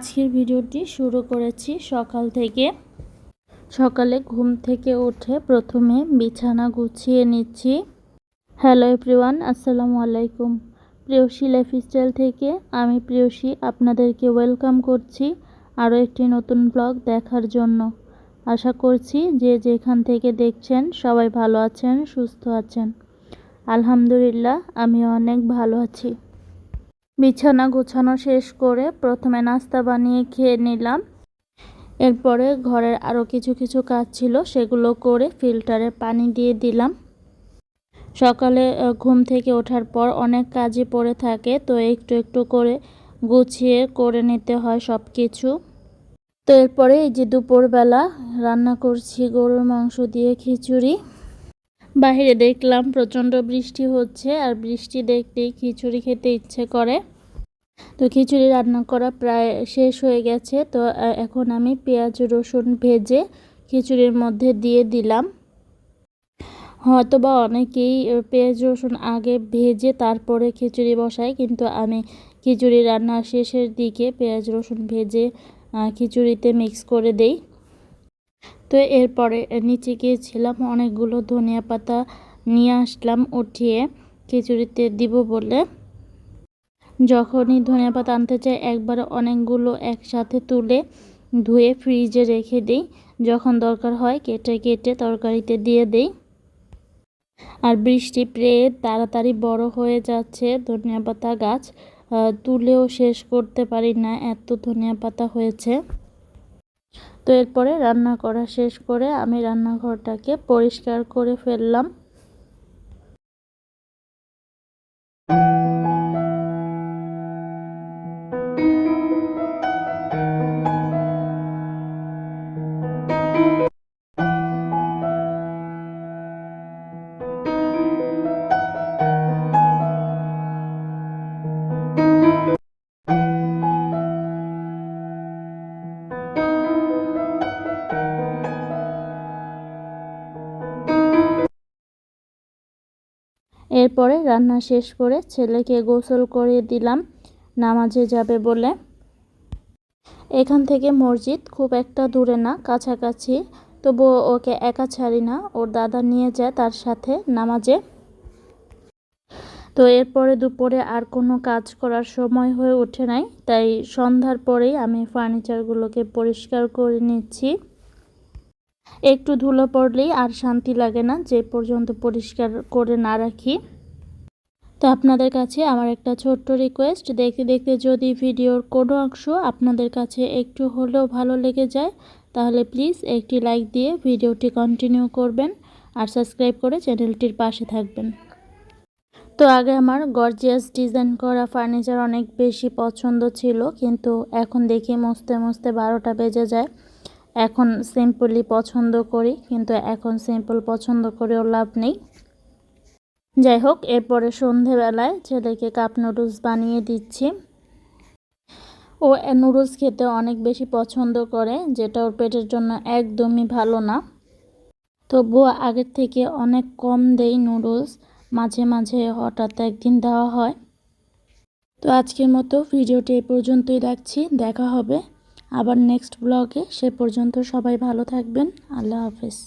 আজকের ভিডিওটি শুরু করেছি সকাল থেকে। সকালে ঘুম থেকে উঠে প্রথমে বিছানা গুছিয়ে নিচ্ছি। হ্যালো এভরিওয়ান, আসসালামু আলাইকুম। প্রিয়সী লাইফস্টাইল থেকে আমি প্রিয়সী আপনাদেরকে ওয়েলকাম করছি আরও একটি নতুন ব্লগ দেখার জন্য। আশা করছি যে যেখান থেকে দেখছেন সবাই ভালো আছেন, সুস্থ আছেন। আলহামদুলিল্লাহ, আমি অনেক ভালো আছি। বিছানা গোছানো শেষ করে প্রথমে নাস্তা বানিয়ে খেয়ে নিলাম। এরপরে ঘরের আরও কিছু কাজ ছিল, সেগুলো করে ফিল্টারে পানি দিয়ে দিলাম। সকালে ঘুম থেকে ওঠার পর অনেক কাজই পড়ে থাকে, তো একটু একটু করে গুছিয়ে করে নিতে হয় সব কিছু। তো এরপরে এই যে দুপুরবেলা রান্না করছি গরুর মাংস দিয়ে খিচুড়ি। বাইরে দেখলাম প্রচণ্ড বৃষ্টি হচ্ছে, আর বৃষ্টি দেখতেই খিচুড়ি খেতে ইচ্ছে করে। তো খিচুড়ি রান্না করা প্রায় শেষ হয়ে গেছে। তো এখন আমি পেঁয়াজ রসুন ভেজে খিচুড়ির মধ্যে দিয়ে দিলাম। হয়তো বা অনেকেই পেঁয়াজ রসুন আগে ভেজে তারপরে খিচুড়ি বসায়, কিন্তু আমি খিচুড়ি রান্নার শেষের দিকে পেঁয়াজ রসুন ভেজে খিচুড়িতে মিক্স করে দেই। তো এরপরে নিচে গিয়েছিলাম, অনেকগুলো ধনিয়া পাতা নিয়ে আসলাম উঠিয়ে খিচুড়িতে দিব বলে। যখনই ধনিয়া পাতা আনতে চাই একবারে অনেকগুলো একসাথে তুলে ধুয়ে ফ্রিজে রেখে দিই। যখন দরকার হয় কেটে কেটে তরকারিতে দিয়ে দেই। আর বৃষ্টি পেয়ে তাড়াতাড়ি বড় হয়ে যাচ্ছে ধনিয়া পাতা গাছ, তুলেও শেষ করতে পারি না, এত ধনিয়া পাতা হয়েছে। তো এরপরে রান্না করা শেষ করে আমি রান্নাঘরটাকে পরিষ্কার করে ফেললাম। এরপরে রান্না শেষ করে ছেলেকে গোসল করিয়ে দিলাম নামাজে যাবে বলে। এখান থেকে মসজিদ খুব একটা দূরে না, কাছাকাছি, তবুও ওকে একা ছাড়ি না, ওর দাদা নিয়ে যায় তার সাথে নামাজে। তো এরপরে দুপুরে আর কোনো কাজ করার সময় হয়ে ওঠে নাই, তাই সন্ধ্যার পরেই আমি ফার্নিচারগুলোকে পরিষ্কার করে নিচ্ছি। একটু ধুলো পড়লেই আর শান্তি লাগে না যে পর্যন্ত পরিষ্কার করে না রাখি। তো আপনাদের কাছে আমার একটা ছোট্ট রিকোয়েস্ট, দেখতে দেখতে যদি ভিডিওর কোনো অংশ আপনাদের কাছে একটু হলেও ভালো লেগে যায় তাহলে প্লিজ একটি লাইক দিয়ে ভিডিওটি কন্টিনিউ করবেন আর সাবস্ক্রাইব করে চ্যানেলটির পাশে থাকবেন। তো আগে আমার গর্জিয়াস ডিজাইন করা ফার্নিচার অনেক বেশি পছন্দ ছিল, কিন্তু এখন দেখি মুছতে মুছতে 12টা বেজে যায়। এখন সিম্পলি পছন্দ করি, কিন্তু এখন সিম্পল পছন্দ করেও লাভ নেই। যাই হোক, এরপরে সন্ধেবেলায় ছেলেকে কাপ নুডলস বানিয়ে দিচ্ছি। ও নুডলস খেতে অনেক বেশি পছন্দ করে, যেটা ওর পেটের জন্য একদমই ভালো না। তবুও আগের থেকে অনেক কম দেই নুডলস, মাঝে মাঝে হঠাৎ একদিন দেওয়া হয়। তো আজকের মতো ভিডিওটি এই পর্যন্তই রাখছি, দেখা হবে আবার নেক্সট ব্লগে। সে পর্যন্ত সবাই ভালো থাকবেন। আল্লাহ হাফেজ।